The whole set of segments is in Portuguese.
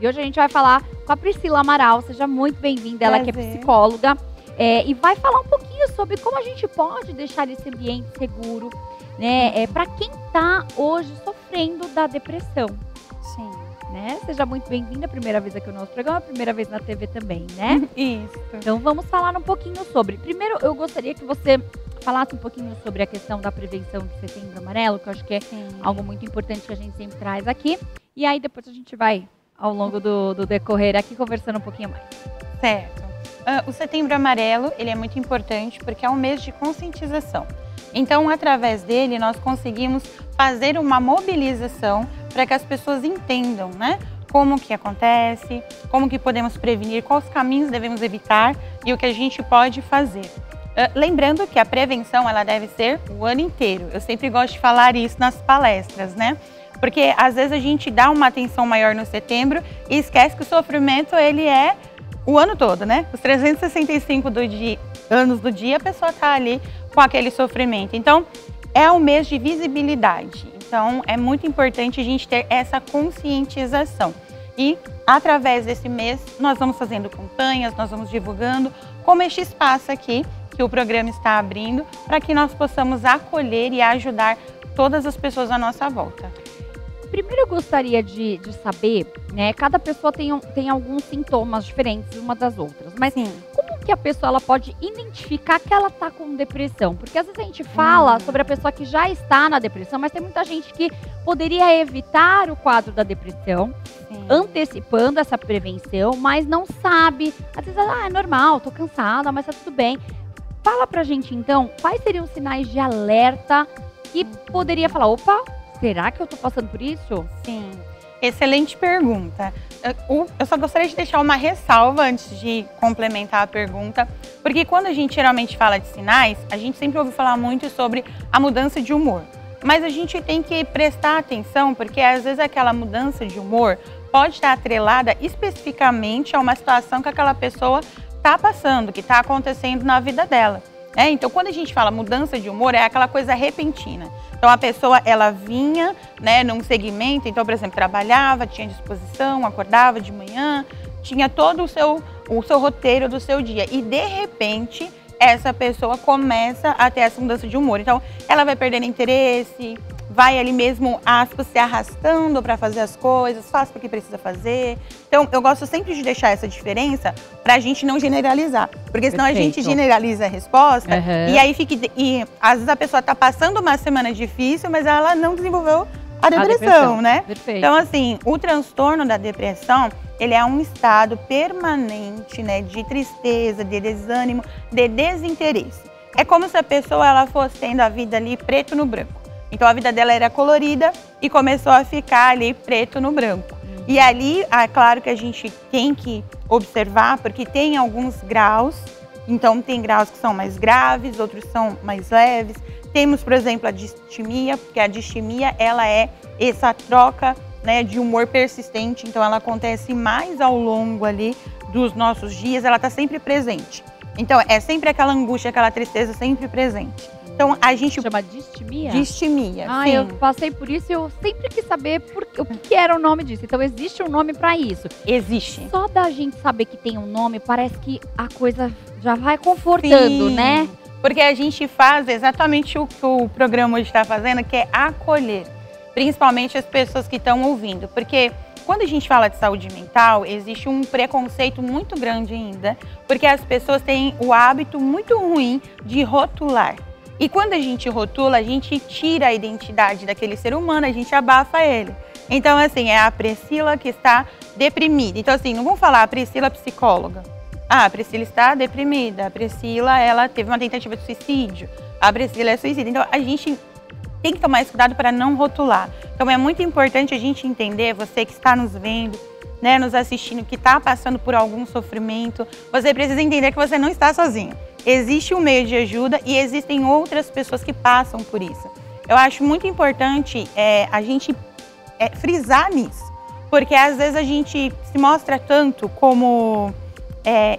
E hoje a gente vai falar com a Priscila Amaral, seja muito bem-vinda, ela que é psicóloga. E vai falar um pouquinho sobre como a gente pode deixar esse ambiente seguro, né, para quem está hoje sofrendo da depressão. Sim. Né? Seja muito bem-vinda, primeira vez aqui no nosso programa, primeira vez na TV também, né? Isso. Então vamos falar um pouquinho sobre. Primeiro, eu gostaria que você falasse um pouquinho sobre a questão da prevenção do Setembro Amarelo, que eu acho que é algo muito importante que a gente sempre traz aqui. E aí depois a gente vai, ao longo do decorrer aqui, conversando um pouquinho mais. Certo. O Setembro Amarelo, ele é muito importante porque é um mês de conscientização. Então, através dele, nós conseguimos fazer uma mobilização para que as pessoas entendam, né? Como que acontece, como que podemos prevenir, quais caminhos devemos evitar e o que a gente pode fazer. Lembrando que a prevenção, ela deve ser o ano inteiro. Eu sempre gosto de falar isso nas palestras, né? Porque às vezes a gente dá uma atenção maior no setembro e esquece que o sofrimento, ele é o ano todo, né? Os 365 anos do dia, a pessoa tá ali com aquele sofrimento. Então, é um mês de visibilidade. Então, é muito importante a gente ter essa conscientização. E, através desse mês, nós vamos fazendo campanhas, nós vamos divulgando, como este espaço aqui, que o programa está abrindo, para que nós possamos acolher e ajudar todas as pessoas à nossa volta. Primeiro eu gostaria de saber, né, cada pessoa tem alguns sintomas diferentes uma das outras, mas como que a pessoa ela pode identificar que ela está com depressão? Porque às vezes a gente fala sobre a pessoa que já está na depressão, mas tem muita gente que poderia evitar o quadro da depressão, antecipando essa prevenção, mas não sabe. Às vezes, é normal, tô cansada, mas tá tudo bem. Fala pra gente então, quais seriam os sinais de alerta que poderia falar, opa, será que eu tô passando por isso? Sim, excelente pergunta. Eu só gostaria de deixar uma ressalva antes de complementar a pergunta, porque quando a gente geralmente fala de sinais, a gente sempre ouve falar muito sobre a mudança de humor. Mas a gente tem que prestar atenção, porque às vezes aquela mudança de humor pode estar atrelada especificamente a uma situação que aquela pessoa está passando, que está acontecendo na vida dela. Então, quando a gente fala mudança de humor, é aquela coisa repentina. Então, a pessoa, ela vinha, né, num segmento, então, por exemplo, trabalhava, tinha disposição, acordava de manhã, tinha todo o seu roteiro do seu dia. E, de repente, essa pessoa começa a ter essa mudança de humor. Então, ela vai perdendo interesse, vai ali mesmo, aspas, se arrastando para fazer as coisas, faz porque precisa fazer. Então, eu gosto sempre de deixar essa diferença para a gente não generalizar. Porque senão a gente generaliza a resposta e aí e às vezes a pessoa está passando uma semana difícil, mas ela não desenvolveu a depressão, né? Perfeito. Então, assim, o transtorno da depressão, ele é um estado permanente, né, de tristeza, de desânimo, de desinteresse. É como se a pessoa ela fosse tendo a vida ali preto no branco. Então, a vida dela era colorida e começou a ficar ali preto no branco. E ali, é claro que a gente tem que observar, porque tem alguns graus. Então, tem graus que são mais graves, outros são mais leves. Temos, por exemplo, a distimia, porque a distimia, ela é essa troca, né, de humor persistente. Então, ela acontece mais ao longo ali dos nossos dias, ela está sempre presente. Então, é sempre aquela angústia, aquela tristeza sempre presente. Então, a gente chama distimia? Distimia, sim. Eu passei por isso e eu sempre quis saber o que era o nome disso. Então, existe um nome para isso? Existe. Só da gente saber que tem um nome, parece que a coisa já vai confortando, né? Porque a gente faz exatamente o que o programa hoje está fazendo, que é acolher. Principalmente as pessoas que estão ouvindo. Porque quando a gente fala de saúde mental, existe um preconceito muito grande ainda. Porque as pessoas têm o hábito muito ruim de rotular. E quando a gente rotula, a gente tira a identidade daquele ser humano, a gente abafa ele. Então, assim, é a Priscila que está deprimida. Então, assim, não vamos falar a Priscila psicóloga. Ah, a Priscila está deprimida. A Priscila, ela teve uma tentativa de suicídio. A Priscila é suicida. Então, a gente tem que tomar esse cuidado para não rotular. Então, é muito importante a gente entender, você que está nos vendo, né, nos assistindo, que está passando por algum sofrimento, você precisa entender que você não está sozinho. Existe um meio de ajuda e existem outras pessoas que passam por isso. Eu acho muito importante a gente frisar nisso, porque às vezes a gente se mostra tanto como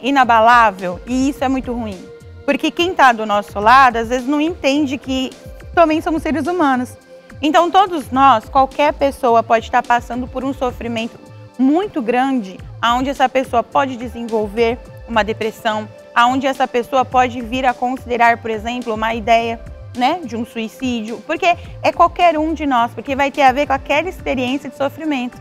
inabalável e isso é muito ruim. Porque quem está do nosso lado, às vezes não entende que também somos seres humanos. Então todos nós, qualquer pessoa pode estar passando por um sofrimento muito grande, onde essa pessoa pode desenvolver uma depressão, onde essa pessoa pode vir a considerar, por exemplo, uma ideia, né, de um suicídio, porque é qualquer um de nós, porque vai ter a ver com aquela experiência de sofrimento.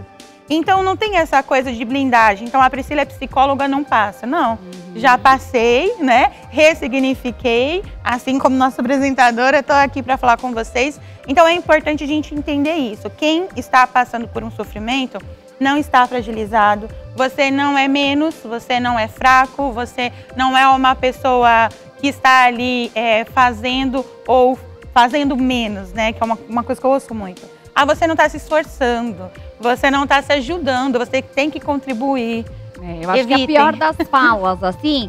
Então não tem essa coisa de blindagem. Então a Priscila é psicóloga, não passa. Não, já passei, né? Ressignifiquei, assim como nossa apresentadora, estou aqui para falar com vocês. Então é importante a gente entender isso. Quem está passando por um sofrimento não está fragilizado. Você não é menos, você não é fraco, você não é uma pessoa que está ali fazendo ou fazendo menos, né? Que é uma coisa que eu ouço muito. Ah, você não está se esforçando, você não está se ajudando, você tem que contribuir. Eu acho que a pior das falas, assim,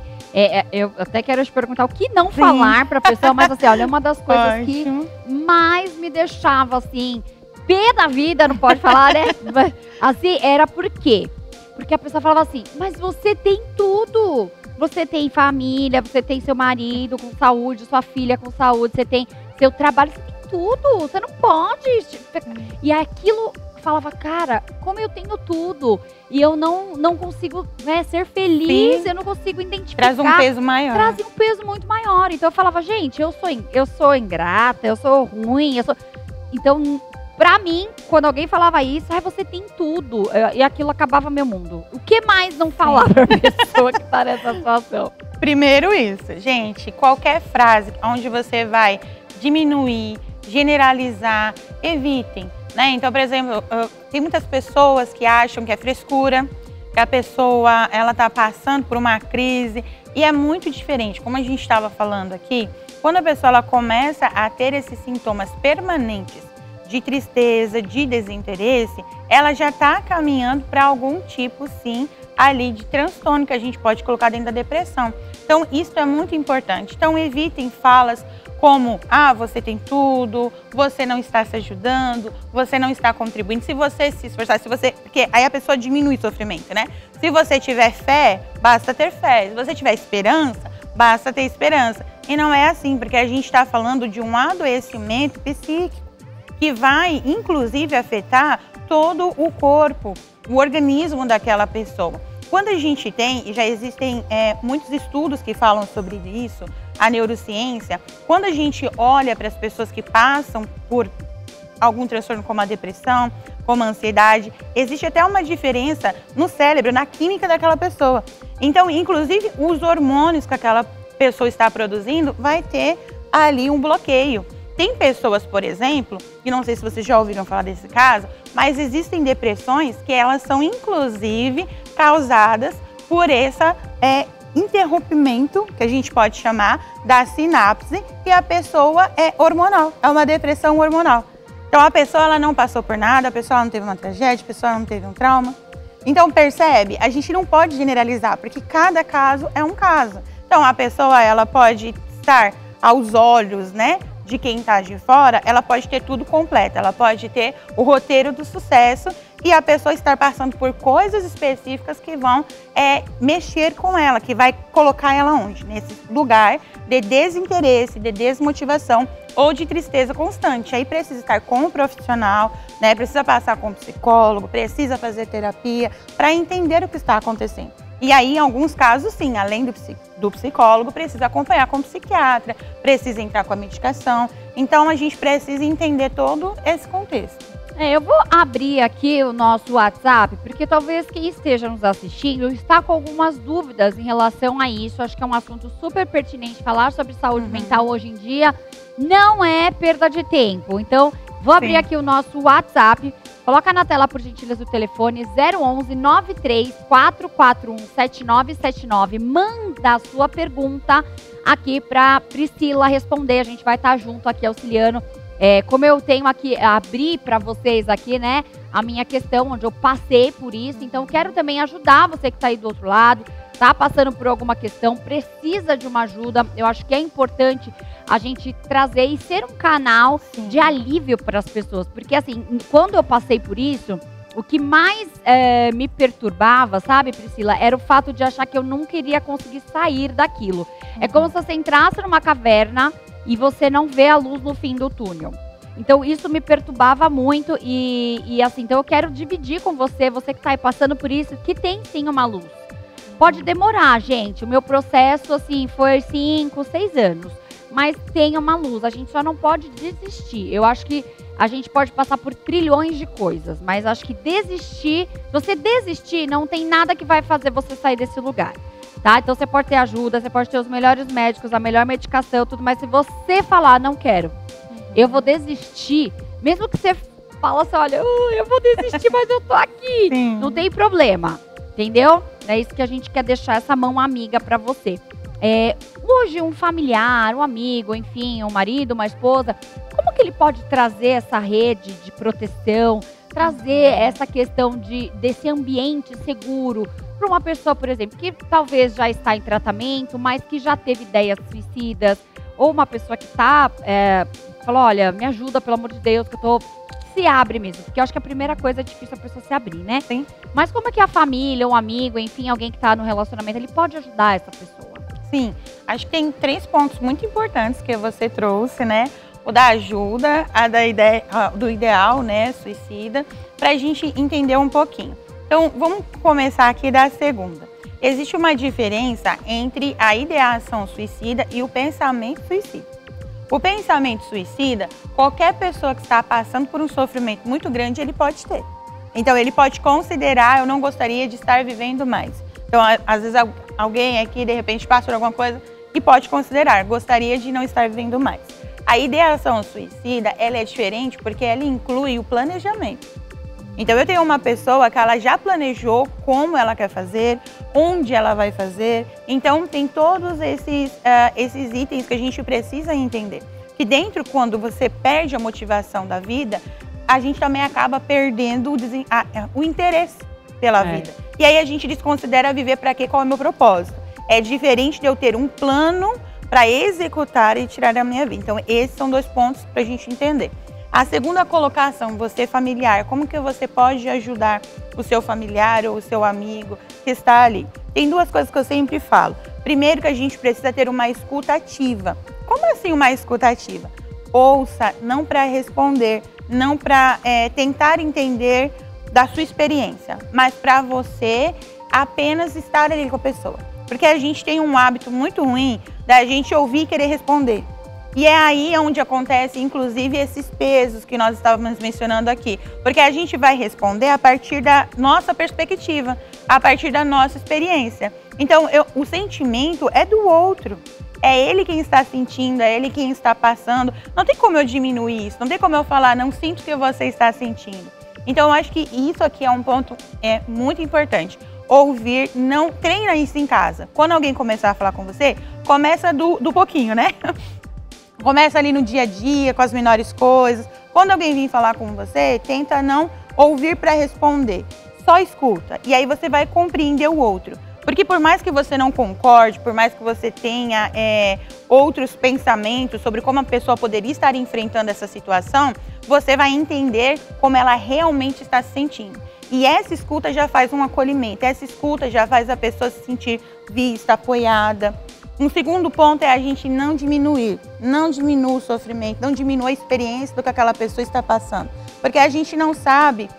eu até quero te perguntar o que não falar para a pessoa, mas assim, olha, uma das coisas que mais me deixava, assim, pé da vida, não pode falar, né? Assim, era por quê? Porque a pessoa falava assim, mas você tem tudo. Você tem família, você tem seu marido com saúde, sua filha com saúde, você tem seu trabalho, você tem tudo, você não pode. E aquilo falava, cara, como eu tenho tudo e eu não consigo, né, ser feliz, eu não consigo identificar. Traz um peso maior. Traz um peso muito maior. Então eu falava, gente, eu sou ingrata, eu sou ruim, Então, pra mim, quando alguém falava isso, você tem tudo. E aquilo acabava meu mundo. O que mais não falar pra pessoa que tá nessa situação? Primeiro isso, gente, qualquer frase onde você vai diminuir, generalizar, evitem, né? Então, por exemplo, tem muitas pessoas que acham que é frescura, que a pessoa, ela tá passando por uma crise, e é muito diferente, como a gente estava falando aqui, quando a pessoa ela começa a ter esses sintomas permanentes de tristeza, de desinteresse, ela já está caminhando para algum tipo, sim, ali de transtorno que a gente pode colocar dentro da depressão. Então, isso é muito importante. Então, evitem falas como, você tem tudo, você não está se ajudando, você não está contribuindo. Se você se esforçar, porque aí a pessoa diminui o sofrimento, né? Se você tiver fé, basta ter fé. Se você tiver esperança, basta ter esperança. E não é assim, porque a gente está falando de um adoecimento psíquico que vai, inclusive, afetar todo o corpo, o organismo daquela pessoa. Quando a gente tem, e já existem muitos estudos que falam sobre isso, a neurociência, quando a gente olha para as pessoas que passam por algum transtorno como a depressão, como a ansiedade, existe até uma diferença no cérebro, na química daquela pessoa. Então, inclusive, os hormônios que aquela pessoa está produzindo vai ter ali um bloqueio. Tem pessoas, por exemplo, que não sei se vocês já ouviram falar desse caso, mas existem depressões que elas são, inclusive, causadas por esse interrompimento, que a gente pode chamar, da sinapse, e a pessoa é hormonal, é uma depressão hormonal. Então, a pessoa ela não passou por nada, a pessoa não teve uma tragédia, a pessoa não teve um trauma. Então, percebe? A gente não pode generalizar, porque cada caso é um caso. Então, a pessoa ela pode estar aos olhos, né, de quem está de fora, ela pode ter tudo completo, ela pode ter o roteiro do sucesso e a pessoa estar passando por coisas específicas que vão mexer com ela, que vai colocar ela onde? Nesse lugar de desinteresse, de desmotivação ou de tristeza constante. Aí precisa estar com um profissional, né? Precisa passar com um psicólogo, precisa fazer terapia para entender o que está acontecendo. E aí, em alguns casos, sim, além do psicólogo, precisa acompanhar com o psiquiatra, precisa entrar com a medicação. Então, a gente precisa entender todo esse contexto. Eu vou abrir aqui o nosso WhatsApp, porque talvez quem esteja nos assistindo está com algumas dúvidas em relação a isso. Acho que é um assunto super pertinente. Falar sobre saúde mental hoje em dia não é perda de tempo. Então, vou abrir aqui o nosso WhatsApp. Coloca na tela, por gentileza, o telefone 011 93 441 7979. Manda a sua pergunta aqui para Priscila responder. A gente vai estar junto aqui auxiliando. Como eu tenho aqui, abrir para vocês aqui, né, a minha questão, onde eu passei por isso. Então, quero também ajudar você que está aí do outro lado, tá passando por alguma questão, precisa de uma ajuda. Eu acho que é importante a gente trazer e ser um canal de alívio para as pessoas. Porque, assim, quando eu passei por isso, o que mais me perturbava, sabe, Priscila, era o fato de achar que eu nunca iria conseguir sair daquilo. É como se você entrasse numa caverna e você não vê a luz no fim do túnel. Então isso me perturbava muito e assim, então eu quero dividir com você que tá aí passando por isso, que tem sim uma luz. Pode demorar, gente, o meu processo assim foi 5, 6 anos, mas tem uma luz, a gente só não pode desistir. Eu acho que a gente pode passar por trilhões de coisas, mas acho que desistir, se você desistir, não tem nada que vai fazer você sair desse lugar. Tá? Então você pode ter ajuda, você pode ter os melhores médicos, a melhor medicação, tudo, mas se você falar, não quero, eu vou desistir, mesmo que você fala assim, olha, eu vou desistir, mas eu tô aqui. Sim. Não tem problema, entendeu? É isso que a gente quer deixar, essa mão amiga pra você. Hoje um familiar, um amigo, enfim, um marido, uma esposa, como que ele pode trazer essa rede de proteção, trazer essa questão desse ambiente seguro para uma pessoa, por exemplo, que talvez já está em tratamento, mas que já teve ideias suicidas, ou uma pessoa que falou, olha, me ajuda, pelo amor de Deus, que eu tô... Se abre mesmo, porque eu acho que a primeira coisa é difícil a pessoa se abrir, né? Sim. Mas como é que a família, um amigo, enfim, alguém que está no relacionamento, ele pode ajudar essa pessoa? Sim, acho que tem 3 pontos muito importantes que você trouxe, né? O da ajuda, do ideal, né, suicida, para a gente entender um pouquinho. Então, vamos começar aqui da segunda. Existe uma diferença entre a ideação suicida e o pensamento suicida. O pensamento suicida, qualquer pessoa que está passando por um sofrimento muito grande, ele pode ter. Então, ele pode considerar, eu não gostaria de estar vivendo mais. Então, às vezes, alguém aqui, de repente, passa por alguma coisa e pode considerar, gostaria de não estar vivendo mais. A ideação suicida, ela é diferente porque ela inclui o planejamento. Então, eu tenho uma pessoa que ela já planejou como ela quer fazer, onde ela vai fazer. Então, tem todos esses itens que a gente precisa entender. Que dentro, quando você perde a motivação da vida, a gente também acaba perdendo o interesse pela vida. E aí a gente desconsidera viver para quê? Qual é o meu propósito? É diferente de eu ter um plano para executar e tirar da minha vida. Então, esses são 2 pontos para a gente entender. A segunda colocação, você familiar, como que você pode ajudar o seu familiar ou o seu amigo que está ali? Tem 2 coisas que eu sempre falo. Primeiro, que a gente precisa ter uma escuta ativa. Como assim uma escuta ativa? Ouça, não para responder, não para tentar entender da sua experiência, mas para você apenas estar ali com a pessoa. Porque a gente tem um hábito muito ruim da gente ouvir e querer responder. E é aí onde acontece, inclusive, esses pesos que nós estávamos mencionando aqui. Porque a gente vai responder a partir da nossa perspectiva, a partir da nossa experiência. Então, o sentimento é do outro. É ele quem está sentindo, é ele quem está passando. Não tem como eu diminuir isso, não tem como eu falar, não sinto o que você está sentindo. Então, eu acho que isso aqui é um ponto muito importante. Ouvir, não treina isso em casa. Quando alguém começar a falar com você, começa do pouquinho, né? Começa ali no dia a dia, com as menores coisas. Quando alguém vir falar com você, tenta não ouvir para responder. Só escuta. E aí você vai compreender o outro. Porque por mais que você não concorde, por mais que você tenha outros pensamentos sobre como a pessoa poderia estar enfrentando essa situação, você vai entender como ela realmente está se sentindo. E essa escuta já faz um acolhimento, essa escuta já faz a pessoa se sentir vista, apoiada. Um segundo ponto é a gente não diminuir, não diminua o sofrimento, não diminua a experiência do que aquela pessoa está passando. Porque a gente não sabe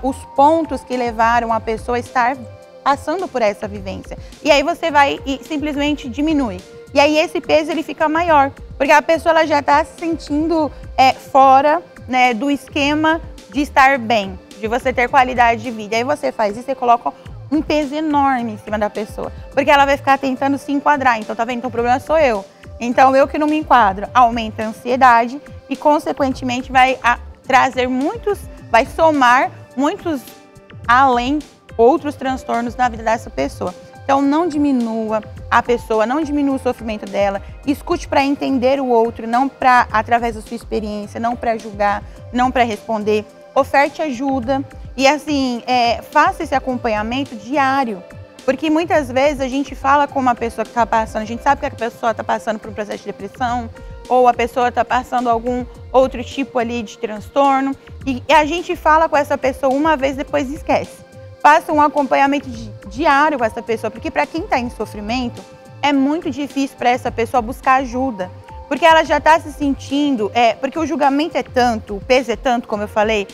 os pontos que levaram a pessoa a estar passando por essa vivência. E aí você vai e simplesmente diminui. E aí esse peso ele fica maior, porque a pessoa ela já está se sentindo fora, né, do esquema de estar bem, de você ter qualidade de vida. Aí você faz isso, você coloca um peso enorme em cima da pessoa, porque ela vai ficar tentando se enquadrar. Então, tá vendo? Então, o problema sou eu. Então, eu que não me enquadro. Aumenta a ansiedade e, consequentemente, vai vai somar muitos outros transtornos na vida dessa pessoa. Então, não diminua a pessoa, não diminua o sofrimento dela. Escute para entender o outro, não para através da sua experiência, não para julgar, não para responder. Oferte ajuda. E assim, faça esse acompanhamento diário, porque muitas vezes a gente fala com uma pessoa que está passando, a gente sabe que a pessoa está passando por um processo de depressão, ou a pessoa está passando algum outro tipo ali de transtorno, e a gente fala com essa pessoa uma vez, depois esquece. Faça um acompanhamento diário com essa pessoa, porque para quem está em sofrimento, é muito difícil para essa pessoa buscar ajuda, Porque ela já está se sentindo, porque o julgamento é tanto, o peso é tanto, como eu falei,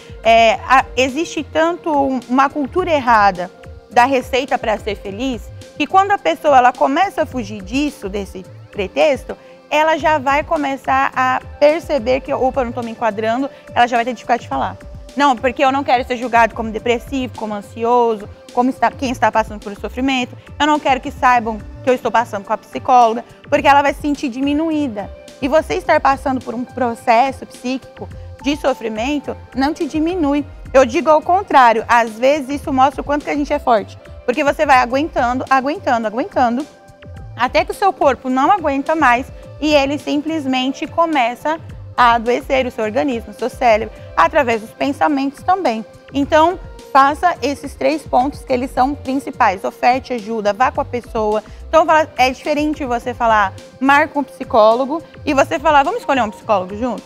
existe tanto uma cultura errada da receita para ser feliz, que quando a pessoa ela começa a fugir disso, desse pretexto, ela já vai começar a perceber que, opa, não estou me enquadrando, ela já vai ter dificuldade de falar. Não, porque eu não quero ser julgado como depressivo, como ansioso, como quem está passando por sofrimento. Eu não quero que saibam que eu estou passando com a psicóloga, porque ela vai se sentir diminuída. E você estar passando por um processo psíquico de sofrimento não te diminui. Eu digo ao contrário, às vezes isso mostra o quanto que a gente é forte. Porque você vai aguentando, aguentando, aguentando, até que o seu corpo não aguenta mais e ele simplesmente começa a adoecer o seu organismo, o seu cérebro, através dos pensamentos também. Então, faça esses 3 pontos que eles são principais. Oferte ajuda, vá com a pessoa. Então, é diferente você falar, marca um psicólogo e você falar, vamos escolher um psicólogo junto?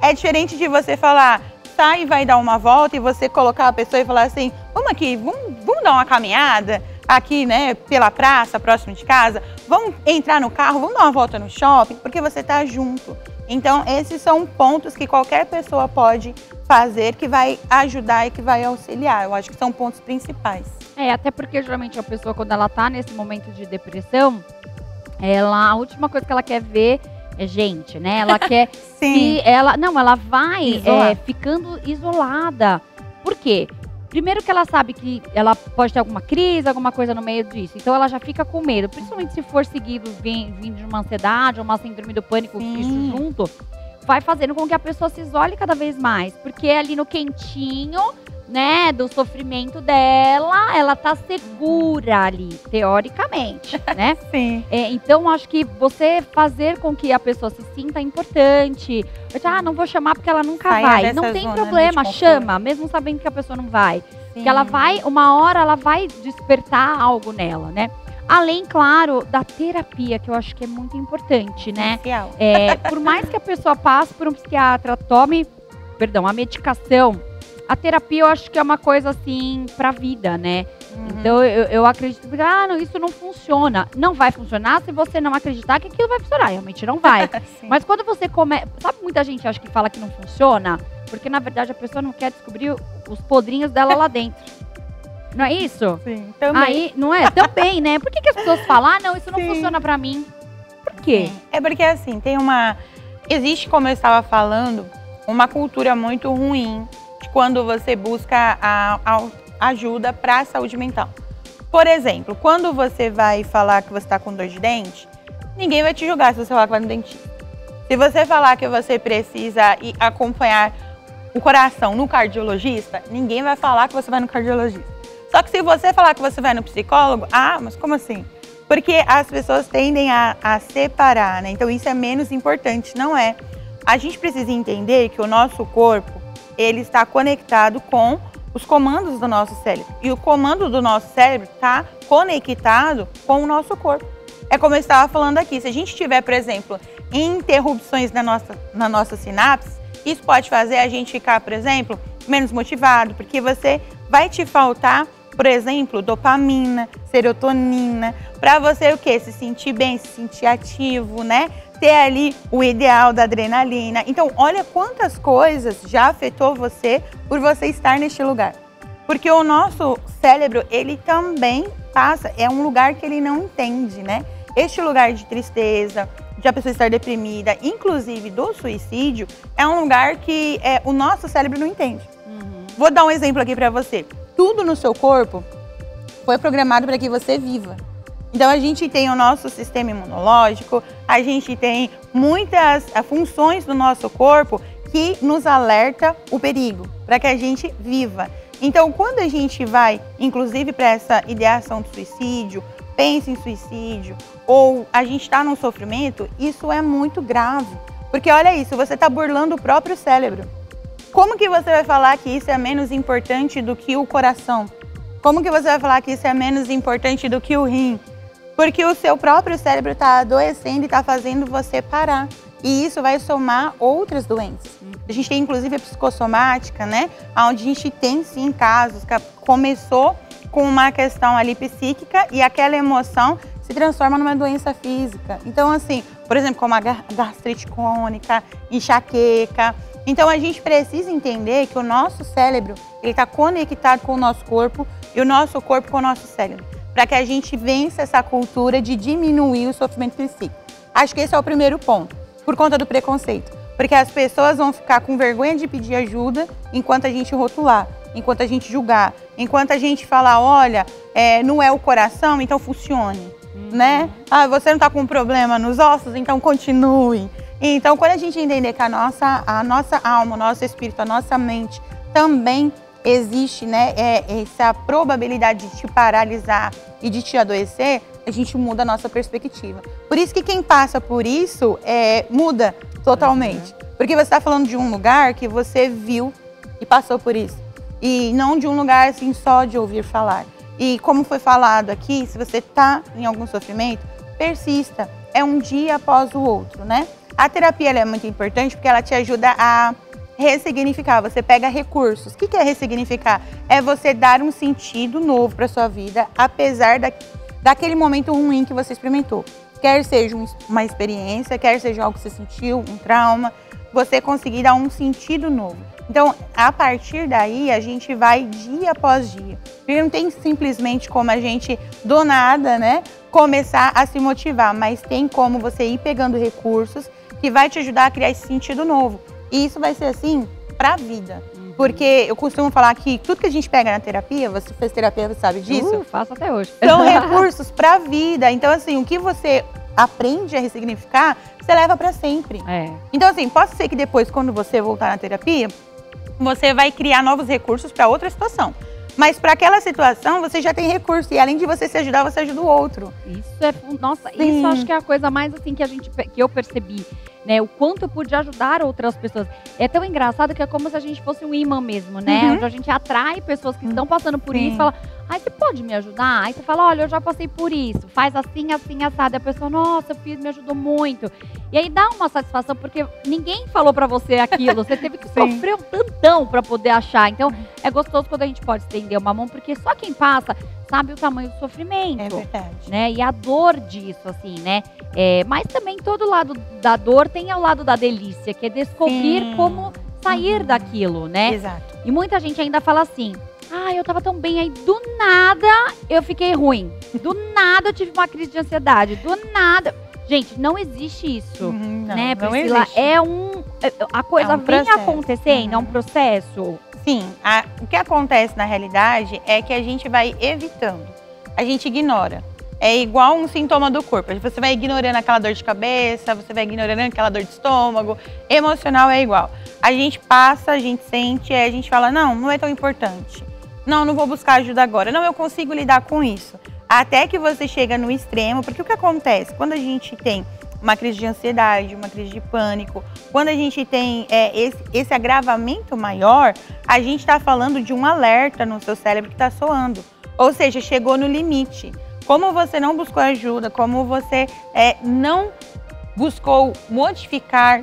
É diferente de você falar, sai e vai dar uma volta e você colocar a pessoa e falar assim, vamos aqui, vamos dar uma caminhada aqui, né, pela praça, próximo de casa, vamos entrar no carro, vamos dar uma volta no shopping, porque você está junto. Então, esses são pontos que qualquer pessoa pode fazer, que vai ajudar e que vai auxiliar. Eu acho que são pontos principais. Até porque geralmente a pessoa, quando ela tá nesse momento de depressão, a última coisa que ela quer ver é gente, né? Ela quer Sim. Ela vai ficando isolada. Por quê? Primeiro que ela sabe que ela pode ter alguma crise, alguma coisa no meio disso. Então ela já fica com medo. Principalmente se for seguido vindo de uma ansiedade ou uma síndrome do pânico, isso junto, vai fazendo com que a pessoa se isole cada vez mais. Porque ali no quentinho, né, do sofrimento dela, ela tá segura ali, teoricamente, né? Sim. Então, acho que você fazer com que a pessoa se sinta importante. Não vou chamar porque ela nunca vai. Não tem problema, chama, mesmo sabendo que a pessoa não vai. Sim. Que ela vai, uma hora ela vai despertar algo nela, né? Além, claro, da terapia, que eu acho que é muito importante, né? Por mais que a pessoa passe por um psiquiatra, tome, a medicação, a terapia eu acho que é uma coisa assim pra vida, né? Então eu acredito que isso não funciona. Não vai funcionar se você não acreditar que aquilo vai funcionar. Realmente não vai. Mas quando você começa... Sabe, muita gente acha que fala que não funciona? Porque na verdade a pessoa não quer descobrir os podrinhos dela lá dentro. Não é isso? Sim, também. Aí, não é? Também, né? Por que as pessoas falam, não, isso não funciona pra mim? Por quê? É porque assim, existe, como eu estava falando, uma cultura muito ruim quando você busca a ajuda para a saúde mental. Por exemplo, quando você vai falar que você está com dor de dente, ninguém vai te julgar se você falar que vai no dentista. Se você falar que você precisa ir acompanhar o coração no cardiologista, ninguém vai falar que você vai no cardiologista. Só que se você falar que você vai no psicólogo, mas como assim? Porque as pessoas tendem a separar, né? Então isso é menos importante, não é? A gente precisa entender que o nosso corpo, ele está conectado com os comandos do nosso cérebro. E o comando do nosso cérebro está conectado com o nosso corpo. É como eu estava falando aqui, se a gente tiver, por exemplo, interrupções na nossa sinapse, isso pode fazer a gente ficar, por exemplo, menos motivado, porque vai te faltar, por exemplo, dopamina, serotonina, para você o quê? Se sentir bem, se sentir ativo, né? Ter ali o ideal da adrenalina. Então, olha quantas coisas já afetou você por você estar neste lugar. Porque o nosso cérebro, ele também é um lugar que ele não entende, né? Este lugar de tristeza, de a pessoa estar deprimida, inclusive do suicídio, é um lugar que o nosso cérebro não entende. Vou dar um exemplo aqui para você. Tudo no seu corpo foi programado para que você viva. Então, a gente tem o nosso sistema imunológico, a gente tem muitas funções do nosso corpo que nos alerta o perigo, para que a gente viva. Então, quando a gente vai, inclusive, para essa ideação de suicídio, pensa em suicídio, ou a gente está num sofrimento, isso é muito grave. Porque, olha isso, você está burlando o próprio cérebro. Como que você vai falar que isso é menos importante do que o coração? Como que você vai falar que isso é menos importante do que o rim? Porque o seu próprio cérebro está adoecendo e está fazendo você parar. E isso vai somar outras doenças. A gente tem inclusive a psicossomática, né? Onde a gente tem sim casos que começou com uma questão ali psíquica e aquela emoção se transforma numa doença física. Então, assim, por exemplo, como a gastrite crônica, enxaqueca. Então, a gente precisa entender que o nosso cérebro, ele está conectado com o nosso corpo e o nosso corpo com o nosso cérebro, para que a gente vença essa cultura de diminuir o sofrimento psíquico. Acho que esse é o primeiro ponto, por conta do preconceito. Porque as pessoas vão ficar com vergonha de pedir ajuda enquanto a gente rotular, enquanto a gente julgar, enquanto a gente falar, olha, não é o coração, então funcione, né? Ah, você não está com um problema nos ossos, então continue. Então, quando a gente entender que a nossa alma, o nosso espírito, a nossa mente também existe, né, essa probabilidade de te paralisar e de te adoecer, a gente muda a nossa perspectiva. Por isso que quem passa por isso muda totalmente. Porque você está falando de um lugar que você viu e passou por isso. E não de um lugar assim só de ouvir falar. E como foi falado aqui, se você está em algum sofrimento, persista. É um dia após o outro, né? A terapia ela é muito importante porque ela te ajuda a ressignificar. Você pega recursos. O que é ressignificar? É você dar um sentido novo para sua vida, apesar daquele momento ruim que você experimentou. Quer seja uma experiência, quer seja algo que você sentiu, um trauma, você conseguir dar um sentido novo. Então, a partir daí, a gente vai dia após dia. Porque não tem simplesmente como a gente, do nada, né, começar a se motivar, mas tem como você ir pegando recursos que vai te ajudar a criar esse sentido novo. E isso vai ser assim para a vida. Porque eu costumo falar que tudo que a gente pega na terapia, você fez terapia, você sabe disso? Faço até hoje. São recursos para a vida. Então, assim, o que você aprende a ressignificar, você leva para sempre. Então, assim, pode ser que depois, quando você voltar na terapia, você vai criar novos recursos para outra situação. Mas para aquela situação, você já tem recurso. E além de você se ajudar, você ajuda o outro. Nossa, isso acho que é a coisa mais assim que eu percebi, né? O quanto eu pude ajudar outras pessoas. É tão engraçado que é como se a gente fosse um imã mesmo, né? Onde a gente atrai pessoas que estão passando por isso e fala, ai, você pode me ajudar? Aí você fala, olha, eu já passei por isso. Faz assim, assim, assado. E a pessoa, nossa, eu fiz, me ajudou muito. E aí dá uma satisfação, porque ninguém falou pra você aquilo. Você teve que sofrer um tantão pra poder achar. Então, é gostoso quando a gente pode estender uma mão, porque só quem passa sabe o tamanho do sofrimento. É verdade. Né? E a dor disso, assim, né? Mas também todo lado da dor tem o lado da delícia, que é descobrir como sair daquilo, né? Exato. E muita gente ainda fala assim, eu tava tão bem, aí do nada eu fiquei ruim. Do nada eu tive uma crise de ansiedade. Do nada. Gente, não existe isso, né, Priscila? Não existe. A coisa vem acontecendo, é um processo. Sim, o que acontece na realidade é que a gente vai evitando, a gente ignora. É igual um sintoma do corpo, você vai ignorando aquela dor de cabeça, você vai ignorando aquela dor de estômago, emocional é igual. A gente passa, a gente sente, a gente fala, não é tão importante. Não vou buscar ajuda agora, não, eu consigo lidar com isso. Até que você chega no extremo, porque o que acontece? Quando a gente tem uma crise de ansiedade, uma crise de pânico, quando a gente tem esse agravamento maior, a gente está falando de um alerta no seu cérebro que está soando. Ou seja, chegou no limite. Como você não buscou ajuda, como você não buscou modificar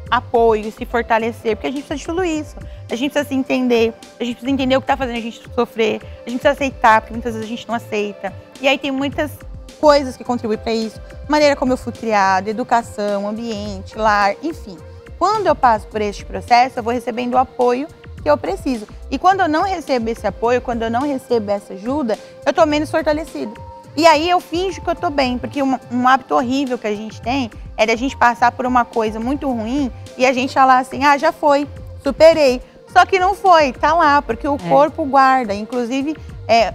apoio, se fortalecer, porque a gente precisa de tudo isso. A gente precisa se entender, a gente precisa entender o que está fazendo a gente sofrer, a gente precisa aceitar, porque muitas vezes a gente não aceita. E aí tem muitas coisas que contribuem para isso. Maneira como eu fui criada, educação, ambiente, lar, enfim. Quando eu passo por este processo, eu vou recebendo o apoio que eu preciso. E quando eu não recebo esse apoio, quando eu não recebo essa ajuda, eu tô menos fortalecida. E aí eu finjo que eu tô bem, porque um hábito horrível que a gente tem é da gente passar por uma coisa muito ruim e a gente falar assim, já foi, superei. Só que não foi, tá lá, porque o corpo guarda. Inclusive,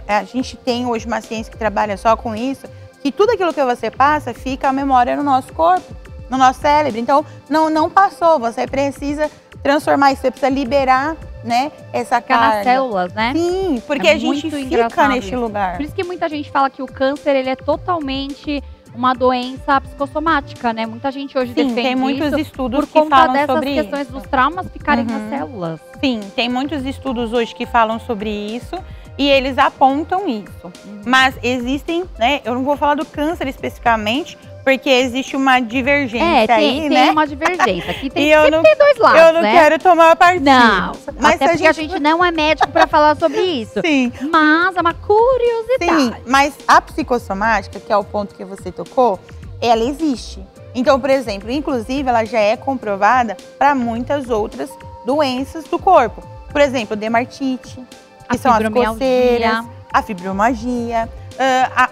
a gente tem hoje uma ciência que trabalha só com isso, que tudo aquilo que você passa fica a memória no nosso corpo, no nosso cérebro. Então, não passou, você precisa transformar isso, você precisa liberar, né, essa carga. Nas células, né? Sim, porque a gente fica neste lugar. Por isso que muita gente fala que o câncer, ele é totalmente uma doença psicossomática, né? Muita gente hoje defende tem muitos isso estudos por que falam conta sobre dessas questões dos traumas ficarem nas células. Sim, tem muitos estudos hoje que falam sobre isso e eles apontam isso. Mas existem, né? Eu não vou falar do câncer especificamente, Porque existe uma divergência aí, né? Tem uma divergência. Aqui tem, sempre tem dois lados, eu não quero tomar partido. Não, mas até porque a gente não é médico para falar sobre isso. Sim. Mas é uma curiosidade. Sim, mas a psicossomática, que é o ponto que você tocou, ela existe. Então, por exemplo, inclusive, ela já é comprovada para muitas outras doenças do corpo. Por exemplo, dermatite, que são as coceiras, a fibromialgia,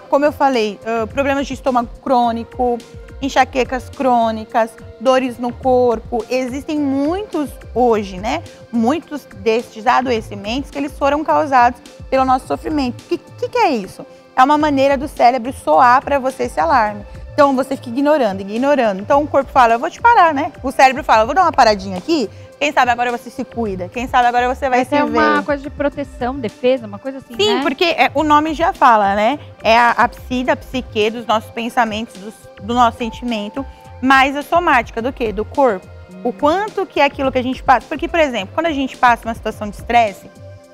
como eu falei, problemas de estômago crônico, enxaquecas crônicas, dores no corpo. Existem muitos hoje, né? Muitos destes adoecimentos que eles foram causados pelo nosso sofrimento. O que é isso? É uma maneira do cérebro soar para você esse alarme. Então você fica ignorando. Então o corpo fala, eu vou te parar, né? O cérebro fala, eu vou dar uma paradinha aqui. Quem sabe agora você se cuida. Quem sabe agora você vai se ver. É uma coisa de proteção, defesa, uma coisa assim, Sim, né? porque o nome já fala, né? É a psique dos nossos pensamentos, do nosso sentimento, mais a somática do quê? Do corpo. O quanto que é aquilo que a gente passa. Porque, por exemplo, quando a gente passa uma situação de estresse,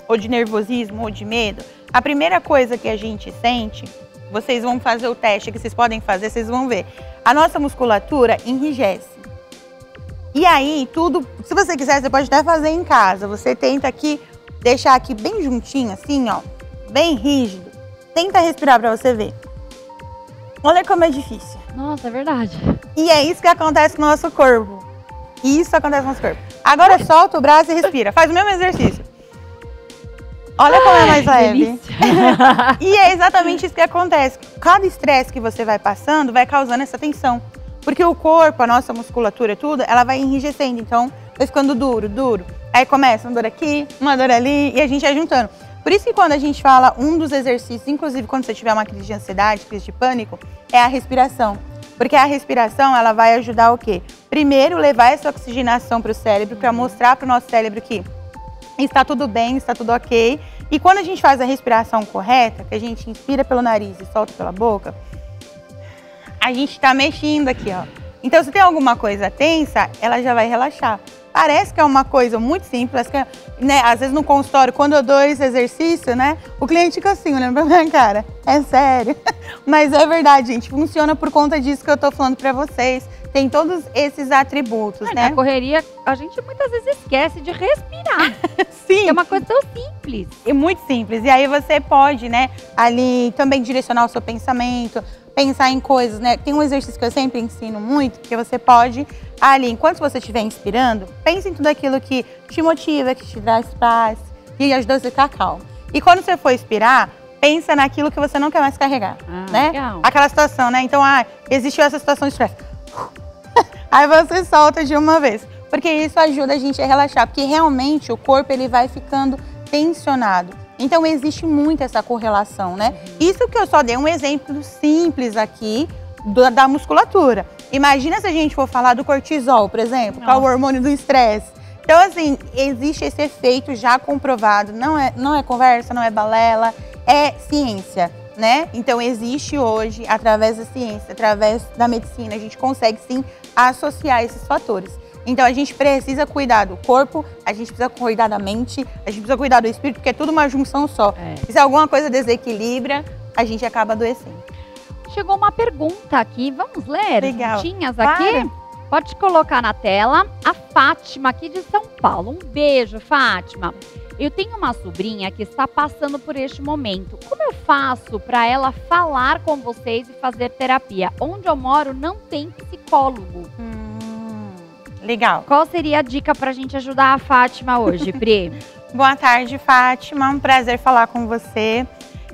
ou de nervosismo, ou de medo, a primeira coisa que a gente sente, vocês vão fazer o teste que vocês podem fazer, vocês vão ver. A nossa musculatura enrijece. E aí, tudo, se você quiser, você pode até fazer em casa. Você tenta aqui, deixar aqui bem juntinho, assim, ó, bem rígido. Tenta respirar pra você ver. Olha como é difícil. Nossa, é verdade. E é isso que acontece no nosso corpo. Isso acontece no nosso corpo. Agora solta o braço e respira. Faz o mesmo exercício. Olha como é mais leve. E é exatamente isso que acontece. Cada estresse que você vai passando vai causando essa tensão. Porque o corpo, a nossa musculatura, tudo, ela vai enrijecendo. Então, vai ficando duro. Aí começa uma dor aqui, uma dor ali, e a gente vai juntando. Por isso que quando a gente fala, um dos exercícios, inclusive quando você tiver uma crise de ansiedade, crise de pânico, é a respiração. Porque a respiração, ela vai ajudar o quê? Primeiro, levar essa oxigenação para o cérebro, para mostrar para o nosso cérebro que está tudo bem, está tudo ok. E quando a gente faz a respiração correta, que a gente inspira pelo nariz e solta pela boca, a gente está mexendo aqui, ó. Então, se tem alguma coisa tensa, ela já vai relaxar. Parece que é uma coisa muito simples, que, né? Às vezes no consultório, quando eu dou esse exercício, né? O cliente fica assim, olhando pra minha cara. É sério. Mas é verdade, gente. Funciona por conta disso que eu tô falando pra vocês. Tem todos esses atributos, né? Na correria, a gente muitas vezes esquece de respirar. Sim. É uma coisa tão simples. É muito simples. E aí você pode, né, ali também direcionar o seu pensamento, pensar em coisas, né? Tem um exercício que eu sempre ensino muito, que você pode, ali, enquanto você estiver inspirando, pense em tudo aquilo que te motiva, que te traz paz, que ajuda você a ficar calmo. E quando você for expirar, pensa naquilo que você não quer mais carregar, né? Legal. Aquela situação, né? Então, existiu essa situação de estresse. Aí você solta de uma vez. Porque isso ajuda a gente a relaxar, porque realmente o corpo ele vai ficando tensionado. Então existe muito essa correlação, né? Isso que eu só dei um exemplo simples aqui da musculatura. Imagina se a gente for falar do cortisol, por exemplo, que é o hormônio do estresse. Então, assim, existe esse efeito já comprovado. Não é conversa, não é balela, é ciência, né? Então existe hoje, através da ciência, através da medicina, a gente consegue sim associar esses fatores. Então a gente precisa cuidar do corpo, a gente precisa cuidar da mente, a gente precisa cuidar do espírito, porque é tudo uma junção só. E se alguma coisa desequilibra, a gente acaba adoecendo. Chegou uma pergunta aqui, vamos ler? Legal. Tinhas aqui? Claro. Pode colocar na tela. A Fátima, aqui de São Paulo. Um beijo, Fátima. Eu tenho uma sobrinha que está passando por este momento. Como eu faço para ela falar com vocês e fazer terapia? Onde eu moro não tem psicólogo. Legal. Qual seria a dica para a gente ajudar a Fátima hoje, Pri? Boa tarde, Fátima. Um prazer falar com você.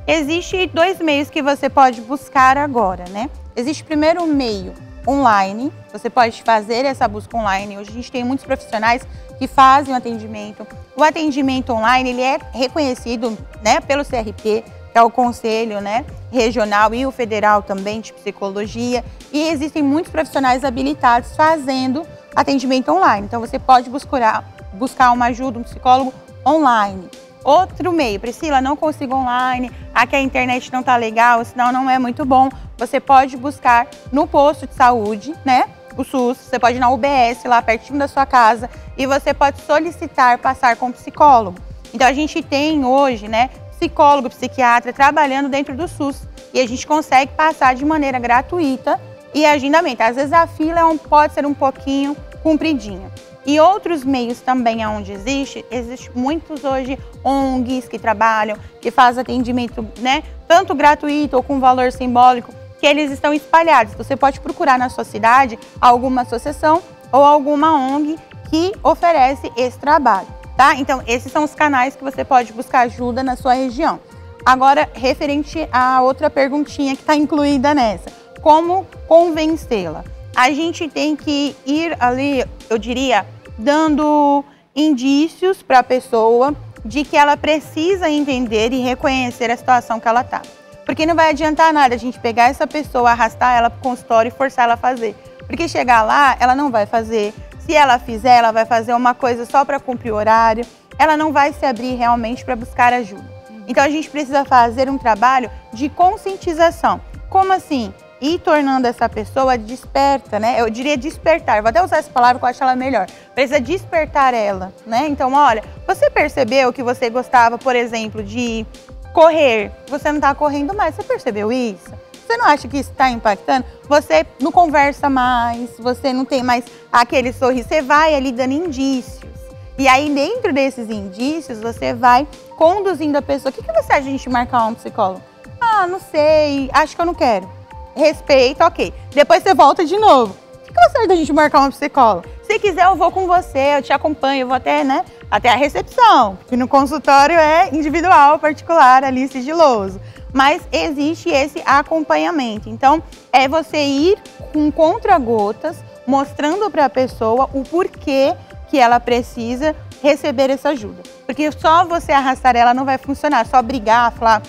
Existem 2 meios que você pode buscar agora, né? Existe primeiro um meio online. Você pode fazer essa busca online. Hoje a gente tem muitos profissionais que fazem o atendimento. O atendimento online, ele é reconhecido, né, pelo CRP, que é o Conselho, né, Regional e o Federal também de Psicologia. E existem muitos profissionais habilitados fazendo atendimento online. Então você pode buscar uma ajuda, um psicólogo online. Outro meio, Priscila, não consigo online, aqui a internet não tá legal, senão não é muito bom. Você pode buscar no posto de saúde, né? O SUS, você pode ir na UBS, lá pertinho da sua casa, e você pode solicitar passar com psicólogo. Então a gente tem hoje, né, psicólogo, psiquiatra trabalhando dentro do SUS. E a gente consegue passar de maneira gratuita e agendamento. Às vezes a fila pode ser um pouquinho compridinha. E outros meios também onde existe muitos hoje ONGs que trabalham, que fazem atendimento, né, tanto gratuito ou com valor simbólico, que eles estão espalhados. Você pode procurar na sua cidade alguma associação ou alguma ONG que oferece esse trabalho, tá? Então, esses são os canais que você pode buscar ajuda na sua região. Agora, referente a outra perguntinha que está incluída nessa, como convencê-la? A gente tem que ir ali, eu diria, dando indícios para a pessoa de que ela precisa entender e reconhecer a situação que ela está. Porque não vai adiantar nada a gente pegar essa pessoa, arrastar ela para o consultório e forçar ela a fazer. Porque chegar lá, ela não vai fazer. Se ela fizer, ela vai fazer uma coisa só para cumprir o horário. Ela não vai se abrir realmente para buscar ajuda. Então, a gente precisa fazer um trabalho de conscientização. Como assim? Ir tornando essa pessoa desperta, né? Eu diria despertar. Vou até usar essa palavra que eu acho ela melhor. Precisa despertar ela, né? Então, olha, você percebeu que você gostava, por exemplo, de correr. Você não está correndo mais. Você percebeu isso? Você não acha que isso está impactando? Você não conversa mais, você não tem mais aquele sorriso. Você vai ali dando indícios. E aí, dentro desses indícios, você vai conduzindo a pessoa. O que você acha de a gente marcar um psicólogo? Ah, não sei, acho que eu não quero. Respeita, ok. Depois você volta de novo. O que você acha da gente marcar um psicólogo? Se quiser, eu vou com você, eu te acompanho, eu vou até, né, até a recepção. Porque no consultório é individual, particular, ali sigiloso. Mas existe esse acompanhamento. Então, é você ir com contra-gotas, mostrando para a pessoa o porquê que ela precisa receber essa ajuda. Porque só você arrastar ela não vai funcionar. Só brigar, falar,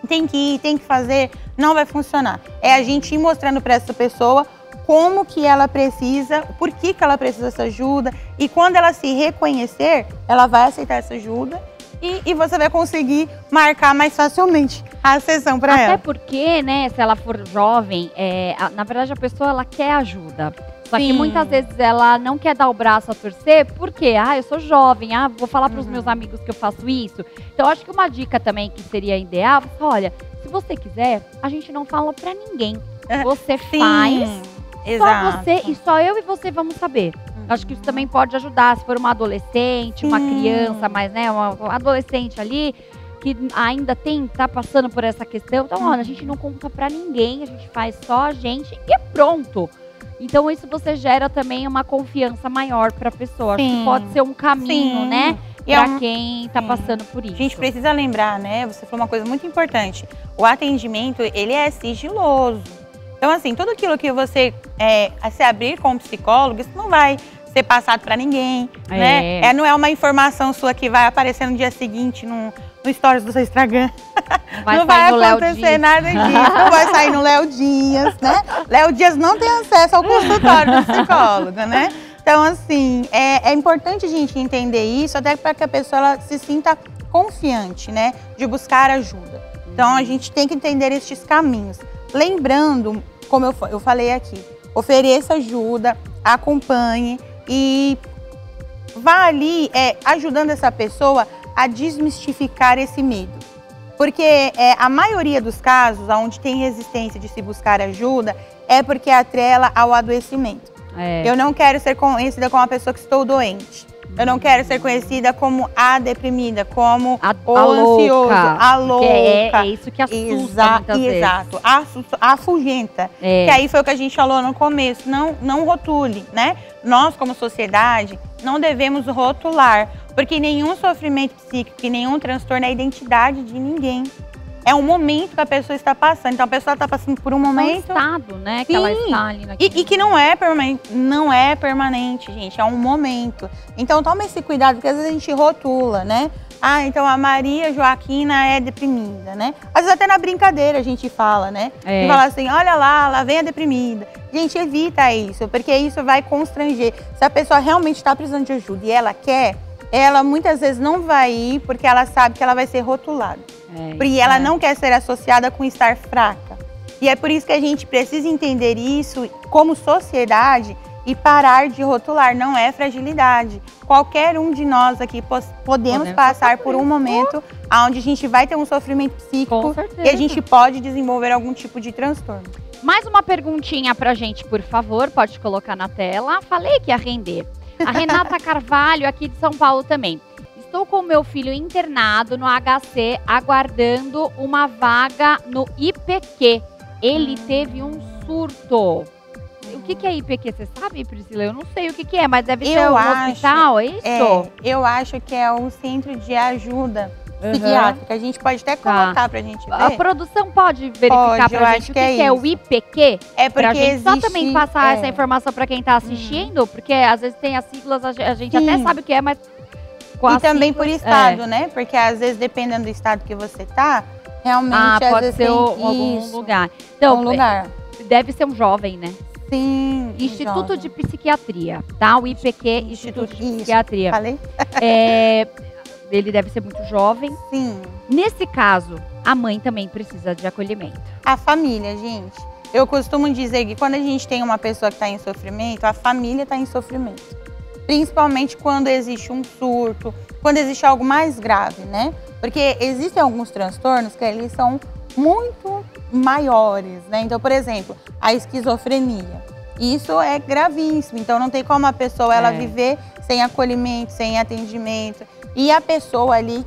tem que ir, tem que fazer, não vai funcionar. É a gente ir mostrando para essa pessoa como que ela precisa, por que ela precisa dessa ajuda. E quando ela se reconhecer, ela vai aceitar essa ajuda e você vai conseguir marcar mais facilmente a sessão para ela. Até porque, né, se ela for jovem, na verdade a pessoa ela quer ajuda. Só que muitas vezes ela não quer dar o braço a torcer, porque eu sou jovem, vou falar para os meus amigos que eu faço isso. Então, eu acho que uma dica também que seria ideal, olha, se você quiser, a gente não fala para ninguém. Você faz, só você e só eu e você vamos saber. Acho que isso também pode ajudar, se for uma adolescente, uma criança, mas né, uma adolescente ali, que ainda tá passando por essa questão. Então, olha, a gente não conta para ninguém, a gente faz só a gente e é pronto. Então, isso você gera também uma confiança maior para a pessoa. Acho que pode ser um caminho, né? Para quem está passando por isso. A gente precisa lembrar, né? Você falou uma coisa muito importante. O atendimento, ele é sigiloso. Então, assim, tudo aquilo que você se abrir com um psicólogo, isso não vai ser passado para ninguém, né? Não é uma informação sua que vai aparecer no dia seguinte no stories do seu Instagram. Não vai acontecer nada disso. Não vai sair no Léo Dias, né? Léo Dias não tem acesso ao consultório do psicólogo, né? Então, assim, é importante a gente entender isso, até para que a pessoa ela se sinta confiante, né? De buscar ajuda. Então, a gente tem que entender estes caminhos. Lembrando, como eu falei aqui, ofereça ajuda, acompanhe e vá ali ajudando essa pessoa a desmistificar esse medo. Porque a maioria dos casos, onde tem resistência de se buscar ajuda, é porque atrela ao adoecimento. Eu não quero ser conhecida como a pessoa que estou doente. Eu não quero ser conhecida como a deprimida, como o ansioso, a louca. É isso que assusta muitas vezes. Exato, afugenta. Que aí foi o que a gente falou no começo, não rotule, né? Nós, como sociedade, não devemos rotular, porque nenhum sofrimento psíquico e nenhum transtorno é a identidade de ninguém. É um momento que a pessoa está passando. Então, a pessoa está passando por um momento... É um estado, né? Que ela está ali naquele e que não é permanente. Não é permanente, gente. É um momento. Então, toma esse cuidado, porque às vezes a gente rotula, né? Então a Maria Joaquina é deprimida, né? Às vezes até na brincadeira a gente fala, né? E fala assim, olha lá vem a deprimida. Gente, evita isso, porque isso vai constranger. Se a pessoa realmente está precisando de ajuda e ela quer, ela muitas vezes não vai ir porque ela sabe que ela vai ser rotulada. Porque ela não quer ser associada com estar fraca. E é por isso que a gente precisa entender isso como sociedade e parar de rotular. Não é fragilidade. Qualquer um de nós aqui podemos passar por um momento onde a gente vai ter um sofrimento psíquico e a gente pode desenvolver algum tipo de transtorno. Mais uma perguntinha pra gente, por favor, pode colocar na tela. Falei que ia render. A Renata Carvalho, aqui de São Paulo também. Estou com meu filho internado no HC, aguardando uma vaga no IPQ. Ele teve um surto. O que é IPQ? Você sabe, Priscila? Eu não sei o que é, mas deve ser um hospital, é isso? Eu acho que é um centro de ajuda psiquiátrica. A gente pode até colocar pra gente ver. A produção pode verificar pra gente o que é o IPQ? É porque pra gente existe, só também passar essa informação pra quem tá assistindo, porque às vezes tem as siglas, a gente até sabe o que é, mas... E também por estado, né? Porque às vezes, dependendo do estado que você tá, realmente às pode vezes ser algum lugar. Então, deve ser um jovem, né? Sim. Instituto de Psiquiatria, tá? O IPQ, Instituto de Psiquiatria. Falei? Ele deve ser muito jovem. Sim. Nesse caso, a mãe também precisa de acolhimento. A família, gente. Eu costumo dizer que quando a gente tem uma pessoa que está em sofrimento, a família está em sofrimento. Principalmente quando existe um surto, quando existe algo mais grave, né? Porque existem alguns transtornos que eles são muito maiores, né? Então, por exemplo, a esquizofrenia. Isso é gravíssimo. Então, não tem como a pessoa ela viver sem acolhimento, sem atendimento. E a pessoa ali,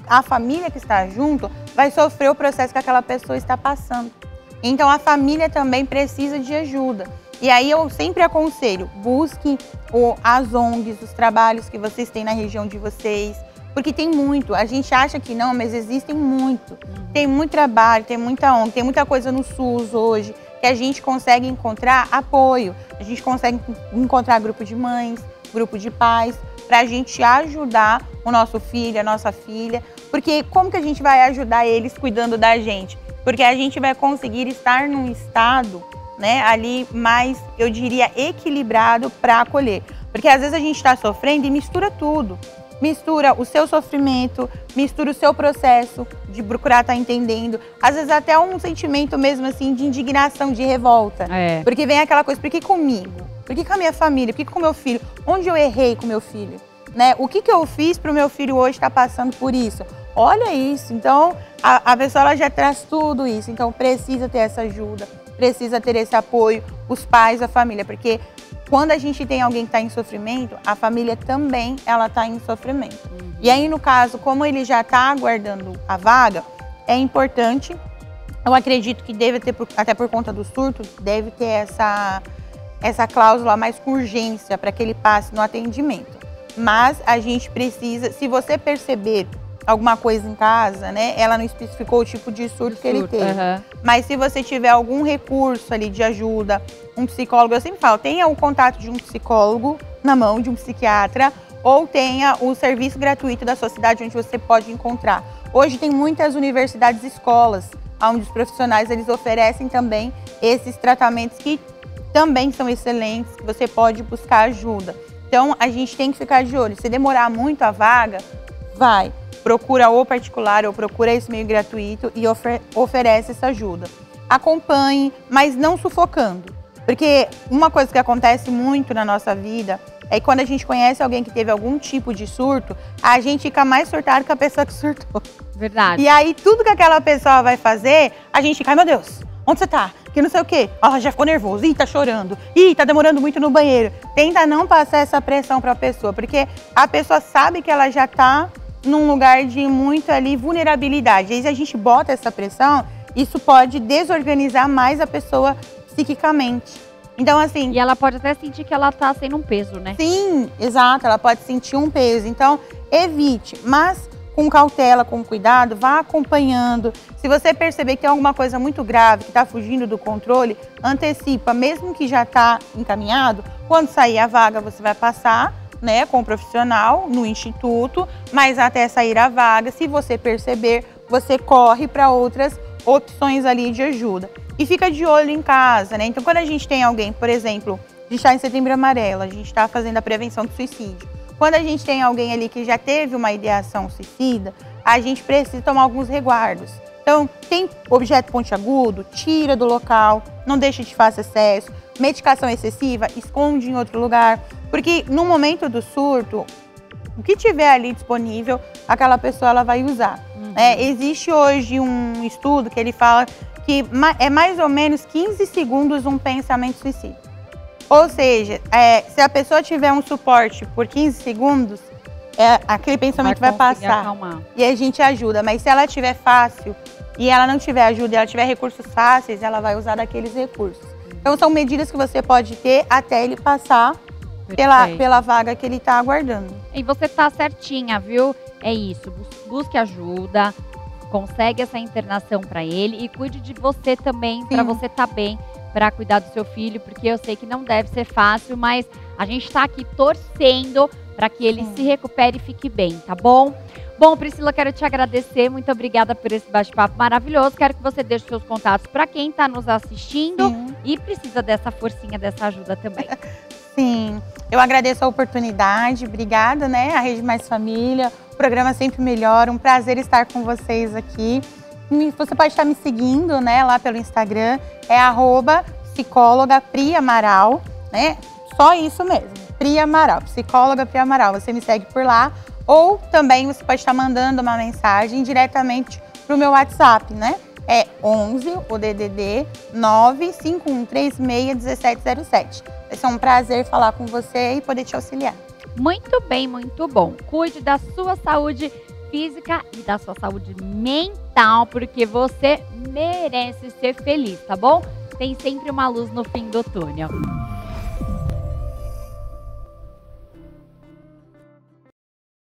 a família que está junto, vai sofrer o processo que aquela pessoa está passando. Então, a família também precisa de ajuda. E aí eu sempre aconselho, busque as ONGs, os trabalhos que vocês têm na região de vocês, porque tem muito. A gente acha que não, mas existem muito. Tem muito trabalho, tem muita ONG, tem muita coisa no SUS hoje, que a gente consegue encontrar apoio. A gente consegue encontrar grupo de mães, grupo de pais, para a gente ajudar o nosso filho, a nossa filha. Porque como que a gente vai ajudar eles cuidando da gente? Porque a gente vai conseguir estar num estado, né, ali mais, eu diria, equilibrado para acolher. Porque às vezes a gente está sofrendo e mistura tudo. Mistura o seu sofrimento, mistura o seu processo de procurar estar entendendo. Às vezes até um sentimento mesmo assim de indignação, de revolta. Porque vem aquela coisa, por que comigo? Por que com a minha família? Por que com o meu filho? Onde eu errei com o meu filho? Né? O que eu fiz para o meu filho hoje estar passando por isso? Olha isso. Então, a pessoa ela já traz tudo isso. Então, precisa ter essa ajuda. Precisa ter esse apoio, os pais, a família, porque quando a gente tem alguém que está em sofrimento, a família também ela está em sofrimento. E aí, no caso, como ele já está aguardando a vaga, é importante, eu acredito que deve ter, até por conta do surto, deve ter essa cláusula mais com urgência para que ele passe no atendimento. Mas a gente precisa, se você perceber alguma coisa em casa, né? Ela não especificou o tipo de surto que ele teve. Mas se você tiver algum recurso ali de ajuda, um psicólogo, eu sempre falo, tenha o contato de um psicólogo na mão, de um psiquiatra, ou tenha o serviço gratuito da sua cidade onde você pode encontrar. Hoje tem muitas universidades e escolas, onde os profissionais eles oferecem também esses tratamentos que também são excelentes, que você pode buscar ajuda. Então, a gente tem que ficar de olho. Se demorar muito a vaga, vai. Procura ou particular ou procura esse meio gratuito e oferece essa ajuda. Acompanhe, mas não sufocando. Porque uma coisa que acontece muito na nossa vida é que quando a gente conhece alguém que teve algum tipo de surto, a gente fica mais surtado que a pessoa que surtou. Verdade. E aí tudo que aquela pessoa vai fazer, a gente fica, ai meu Deus, onde você tá? Que não sei o quê. Ah, já ficou nervoso. Ih, tá chorando. Ih, tá demorando muito no banheiro. Tenta não passar essa pressão pra pessoa, porque a pessoa sabe que ela já tá num lugar de muita ali vulnerabilidade. E aí, se a gente bota essa pressão, isso pode desorganizar mais a pessoa psiquicamente. Então, assim... E ela pode até sentir que ela tá sendo um peso, né? Sim, exato. Ela pode sentir um peso. Então, evite. Mas, com cautela, com cuidado, vá acompanhando. Se você perceber que tem alguma coisa muito grave, que tá fugindo do controle, antecipa. Mesmo que já tá encaminhado, quando sair a vaga, você vai passar, né, com o profissional no instituto, mas até sair a vaga, se você perceber, você corre para outras opções ali de ajuda. E fica de olho em casa, né? Então, quando a gente tem alguém, por exemplo, a gente está em Setembro Amarelo, a gente está fazendo a prevenção do suicídio. Quando a gente tem alguém ali que já teve uma ideação suicida, a gente precisa tomar alguns resguardos. Então, tem objeto pontiagudo, tira do local, não deixa de fácil acesso. Medicação excessiva, esconde em outro lugar. Porque no momento do surto, o que tiver ali disponível, aquela pessoa ela vai usar. Existe hoje um estudo que ele fala que é mais ou menos 15 segundos um pensamento suicida. Ou seja, se a pessoa tiver um suporte por 15 segundos, aquele pensamento vai passar. Acalmar. E a gente ajuda. Mas se ela tiver fácil e ela não tiver ajuda, e ela tiver recursos fáceis, ela vai usar daqueles recursos. Então são medidas que você pode ter até ele passar pela vaga que ele está aguardando. E você tá certinha, viu? É isso, busque ajuda, consegue essa internação para ele e cuide de você também, para você estar bem, para cuidar do seu filho, porque eu sei que não deve ser fácil, mas a gente está aqui torcendo para que ele se recupere e fique bem, tá bom? Bom, Priscila, quero te agradecer, muito obrigada por esse bate-papo maravilhoso. Quero que você deixe seus contatos para quem está nos assistindo e precisa dessa forcinha, dessa ajuda também. Sim, eu agradeço a oportunidade, obrigada, né? A Rede Mais Família, o programa sempre melhora, um prazer estar com vocês aqui. Você pode estar me seguindo, né, lá pelo Instagram, é @psicóloga Pri Amaral, né? Só isso mesmo, Pri Amaral, psicóloga Pri Amaral, você me segue por lá. Ou também você pode estar mandando uma mensagem diretamente para o meu WhatsApp, né? É 11, o DDD 951361707. Vai ser um prazer falar com você e poder te auxiliar. Muito bem, muito bom. Cuide da sua saúde física e da sua saúde mental, porque você merece ser feliz, tá bom? Tem sempre uma luz no fim do túnel.